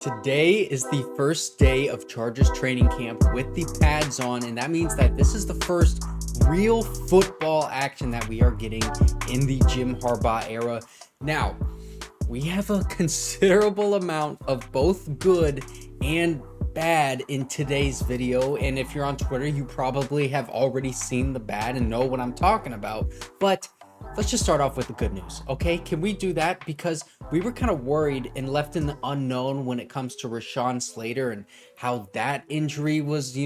Today is the first day of Chargers training camp with the pads on, and that means that this is the first real football action that we are getting in the Jim Harbaugh era. Now, we have a considerable amount of both good and bad in today's video, and if you're on Twitter, you probably have already seen the bad and know what I'm talking about, but let's just start off with the good news, okay? Can we do that? Because we were kind of worried and left in the unknown when it comes to Rashawn Slater and how that injury was,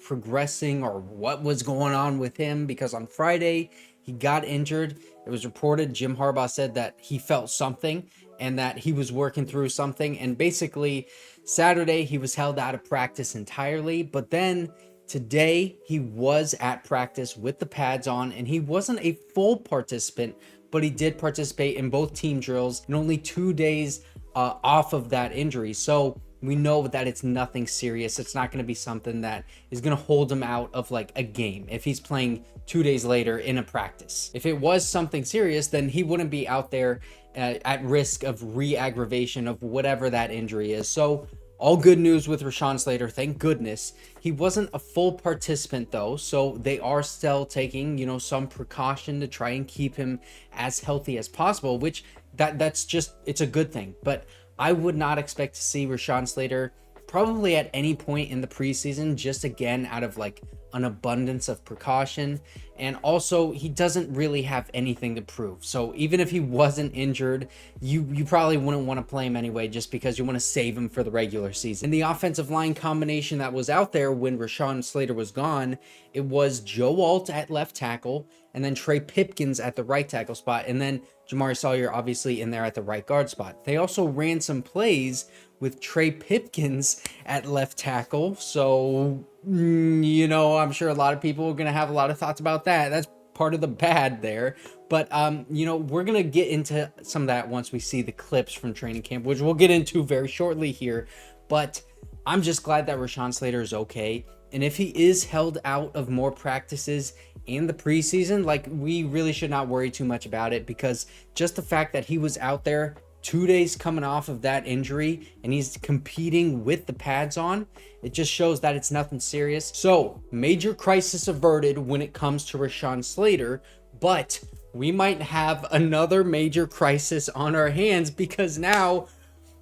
progressing or what was going on with him, because on Friday he got injured. It was reported Jim Harbaugh said that he felt something and that he was working through something, and basically Saturday he was held out of practice entirely, but then today he was at practice with the pads on, and he wasn't a full participant, but he did participate in both team drills in only 2 days off of that injury. So we know that it's nothing serious. It's not going to be something that is going to hold him out of like a game if he's playing 2 days later in a practice. If it was something serious, then he wouldn't be out there at risk of re-aggravation of whatever that injury is. So all good news with Rashawn Slater, thank goodness. He wasn't a full participant though, so they are still taking, some precaution to try and keep him as healthy as possible, which that's just, it's a good thing. But I would not expect to see Rashawn Slater probably at any point in the preseason, just again out of like an abundance of precaution. And also he doesn't really have anything to prove. So even if he wasn't injured, you probably wouldn't want to play him anyway, just because you want to save him for the regular season. And the offensive line combination that was out there when Rashawn Slater was gone, it was Joe Alt at left tackle, and then Trey Pipkins at the right tackle spot, and then Jamari Sawyer obviously in there at the right guard spot. They also ran some plays with Trey Pipkins at left tackle. So, I'm sure a lot of people are going to have a lot of thoughts about that. That's part of the bad there. But, we're going to get into some of that once we see the clips from training camp, which we'll get into very shortly here. But I'm just glad that Rashawn Slater is okay. And if he is held out of more practices in the preseason, we really should not worry too much about it, because just the fact that he was out there 2 days coming off of that injury and he's competing with the pads on, it just shows that it's nothing serious. So major crisis averted when it comes to Rashawn Slater, but we might have another major crisis on our hands, because now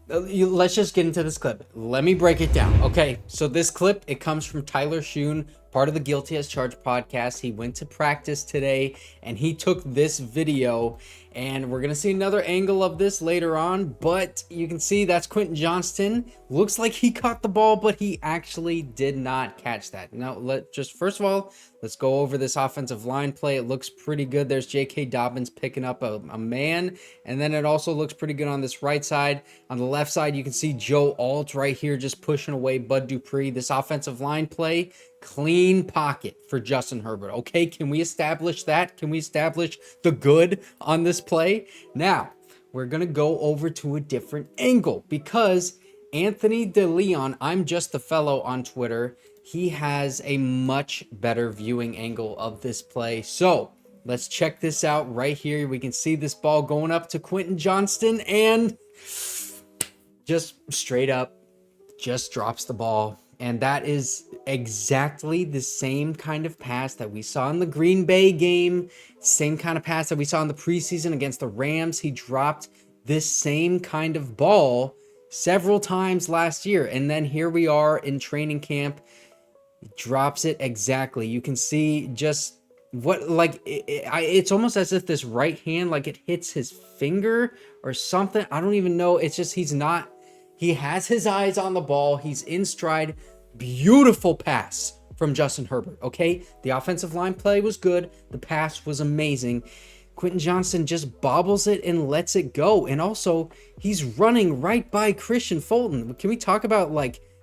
let's just get into this clip. Let me break it down. Okay, so this clip, it comes from Tyler Schoon, part of the Guilty as Charged podcast. He went to practice today and he took this video, and we're going to see another angle of this later on, but you can see that's Quentin Johnston. Looks like he caught the ball, but he actually did not catch that. Now, first of all, let's go over this offensive line play. It looks pretty good. There's J.K. Dobbins picking up a man, and then it also looks pretty good on this right side. On the left side, you can see Joe Alt right here just pushing away Bud Dupree. This offensive line play, clean pocket for Justin Herbert. Okay, can we establish that? Can we establish the good on this play? Now, we're going to go over to a different angle, because Anthony DeLeon, I'm just the fellow on Twitter, he has a much better viewing angle of this play. So let's check this out right here. We can see this ball going up to Quentin Johnston, and just straight up just drops the ball. And that is exactly the same kind of pass that we saw in the Green Bay game, same kind of pass that we saw in the preseason against the Rams. He dropped this same kind of ball several times last year. And then here we are in training camp. He drops it exactly. You can see just what, it's almost as if this right hand, it hits his finger or something. I don't even know. It's just, he has his eyes on the ball. He's in stride. Beautiful pass from Justin Herbert, okay? The offensive line play was good. The pass was amazing. Quentin Johnston just bobbles it and lets it go. And also, he's running right by Christian Fulton. Can we talk about,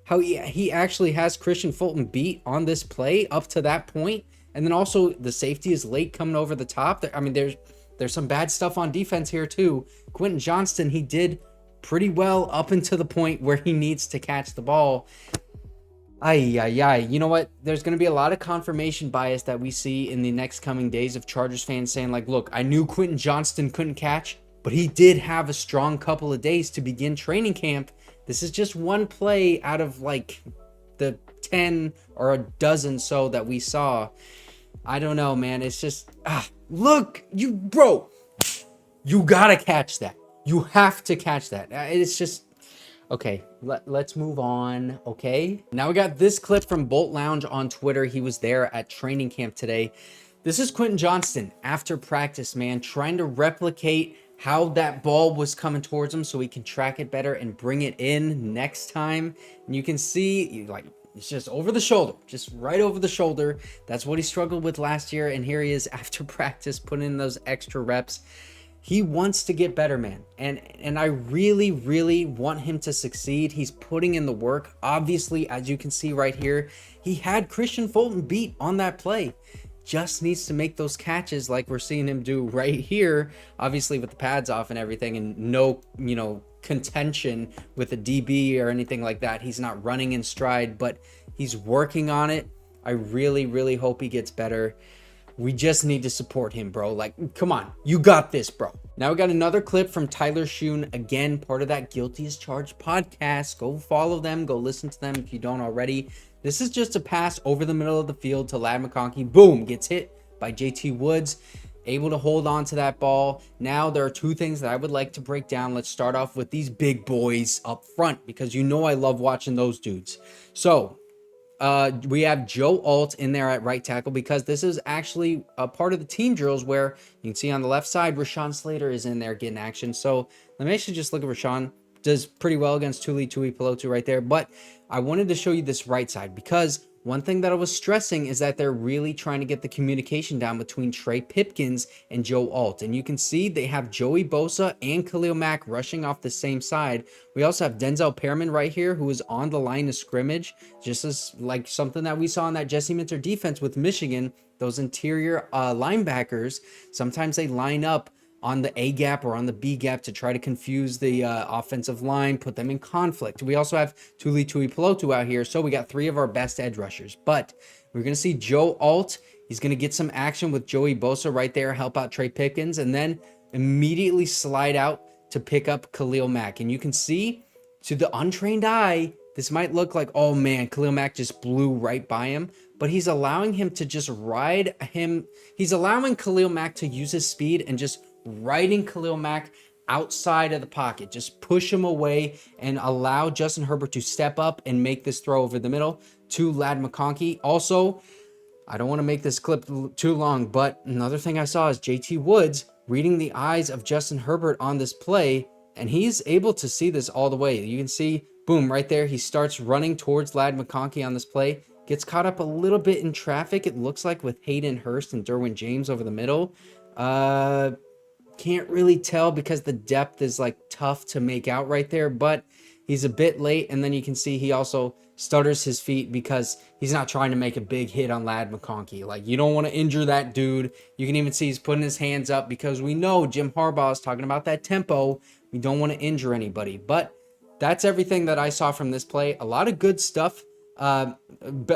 how he actually has Christian Fulton beat on this play up to that point? And then also, the safety is late coming over the top. There's some bad stuff on defense here, too. Quentin Johnston, he did pretty well up until the point where he needs to catch the ball. You know what? There's going to be a lot of confirmation bias that we see in the next coming days of Chargers fans saying, look, I knew Quentin Johnston couldn't catch, but he did have a strong couple of days to begin training camp. This is just one play out of like the 10 or a dozen so that we saw. I don't know, man. It's just, look, bro, you gotta catch that. You have to catch that. It's just, okay, let's move on, okay? Now we got this clip from Bolt Lounge on Twitter. He was there at training camp today. This is Quentin Johnston after practice, man, trying to replicate how that ball was coming towards him so he can track it better and bring it in next time. And you can see, like, it's just over the shoulder, just right over the shoulder. That's what he struggled with last year. And here he is after practice, putting in those extra reps. He wants to get better, man. And I really, really want him to succeed. He's putting in the work. Obviously, as you can see right here, he had Christian Fulton beat on that play. Just needs to make those catches like we're seeing him do right here, obviously with the pads off and everything, and no, contention with a DB or anything like that. He's not running in stride, but he's working on it. I really, really hope he gets better. We just need to support him, bro. Like, come on, you got this, bro. Now we got another clip from Tyler Schoon, again, part of that Guilty as Charged podcast. Go follow them, go listen to them if you don't already. This is just a pass over the middle of the field to Ladd McConkey. Boom, gets hit by JT Woods, able to hold on to that ball. Now there are two things that I would like to break down. Let's start off with these big boys up front, because I love watching those dudes. So we have Joe Alt in there at right tackle, because this is actually a part of the team drills where you can see on the left side, Rashawn Slater is in there getting action. So let me actually just look at Rashawn. Does pretty well against Tuli Tuipulotu right there. But I wanted to show you this right side, because one thing that I was stressing is that they're really trying to get the communication down between Trey Pipkins and Joe Alt. And you can see they have Joey Bosa and Khalil Mack rushing off the same side. We also have Denzel Perriman right here, who is on the line of scrimmage, just as like something that we saw in that Jesse Minter defense with Michigan. Those interior linebackers, sometimes they line up on the A gap or on the B gap to try to confuse the offensive line, put them in conflict. We also have Tuli Tuipulotu out here, so we got three of our best edge rushers. But we're going to see Joe Alt. He's going to get some action with Joey Bosa right there, help out Trey Pipkins, and then immediately slide out to pick up Khalil Mack. And you can see, to the untrained eye, this might look like, oh man, Khalil Mack just blew right by him. But he's allowing him to just ride him. He's allowing Khalil Mack to use his speed and just riding Khalil Mack outside of the pocket. Just push him away and allow Justin Herbert to step up and make this throw over the middle to Ladd McConkey. Also, I don't want to make this clip too long, but another thing I saw is JT Woods reading the eyes of Justin Herbert on this play, and he's able to see this all the way. You can see, boom, right there. He starts running towards Ladd McConkey on this play. Gets caught up a little bit in traffic, it looks like, with Hayden Hurst and Derwin James over the middle. Can't really tell because the depth is like tough to make out right there, but he's a bit late. And then you can see he also stutters his feet because he's not trying to make a big hit on Ladd McConkey. Like, you don't want to injure that dude. You can even see he's putting his hands up because we know Jim Harbaugh is talking about that tempo. We don't want to injure anybody. But that's everything that I saw from this play. A lot of good stuff.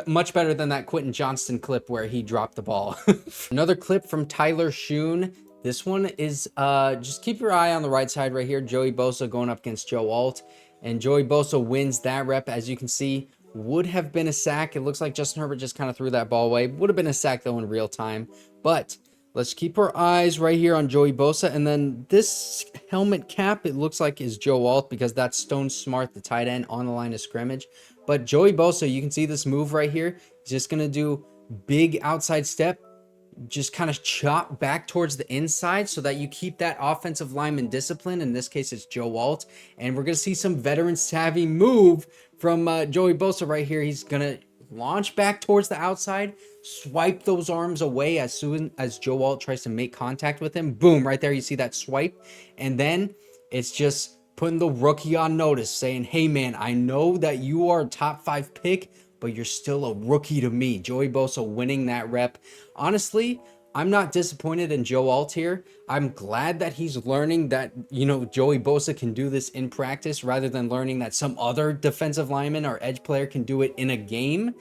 Much better than that Quentin Johnston clip where he dropped the ball. Another clip from Tyler Schoon. This one is just keep your eye on the right side right here. Joey Bosa going up against Joe Alt. And Joey Bosa wins that rep. As you can see, would have been a sack. It looks like Justin Herbert just kind of threw that ball away. Would have been a sack, though, in real time. But let's keep our eyes right here on Joey Bosa. And then this helmet cap, it looks like is Joe Alt because that's Stone Smart, the tight end, on the line of scrimmage. But Joey Bosa, you can see this move right here. He's just going to do big outside step. Just kind of chop back towards the inside so that you keep that offensive lineman disciplined. In this case, it's Joe Alt. And we're going to see some veteran savvy move from Joey Bosa right here. He's going to launch back towards the outside, swipe those arms away as soon as Joe Alt tries to make contact with him. Boom, right there. You see that swipe. And then it's just putting the rookie on notice, saying, hey, man, I know that you are a top 5 pick, but you're still a rookie to me. Joey Bosa winning that rep. Honestly, I'm not disappointed in Joe Alt here. I'm glad that he's learning that, Joey Bosa can do this in practice rather than learning that some other defensive lineman or edge player can do it in a game.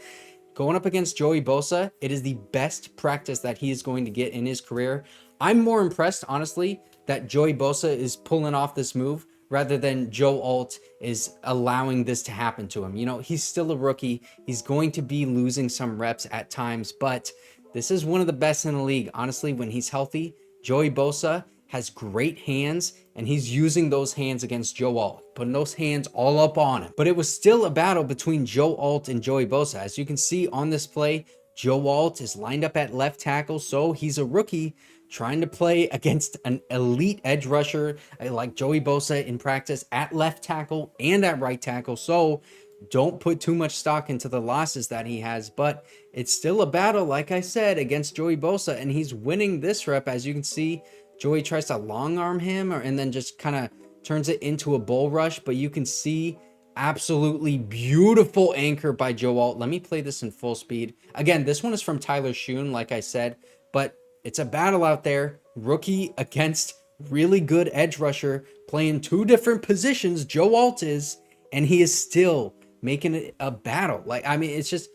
Going up against Joey Bosa, it is the best practice that he is going to get in his career. I'm more impressed, honestly, that Joey Bosa is pulling off this move rather than Joe Alt is allowing this to happen to him. You know, he's still a rookie. He's going to be losing some reps at times, but this is one of the best in the league. Honestly, when he's healthy, Joey Bosa has great hands, and he's using those hands against Joe Alt, putting those hands all up on him. But it was still a battle between Joe Alt and Joey Bosa. As you can see on this play, Joe Alt is lined up at left tackle, so he's a rookie trying to play against an elite edge rusher like Joey Bosa in practice at left tackle and at right tackle. So don't put too much stock into the losses that he has, but it's still a battle, like I said, against Joey Bosa, and he's winning this rep. As you can see, Joey tries to long arm him and then just kind of turns it into a bull rush, but you can see absolutely beautiful anchor by Joe Alt. Let me play this in full speed. Again, this one is from Tyler Schoon, like I said, but it's a battle out there. Rookie against really good edge rusher, playing two different positions, Joe Alt is, and he is still making it a battle. Like, I mean, it's just,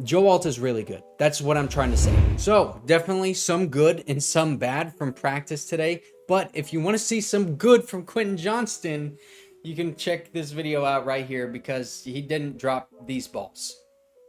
Joe Alt is really good. That's what I'm trying to say. So definitely some good and some bad from practice today. But if you want to see some good from Quentin Johnston, you can check this video out right here because he didn't drop these balls.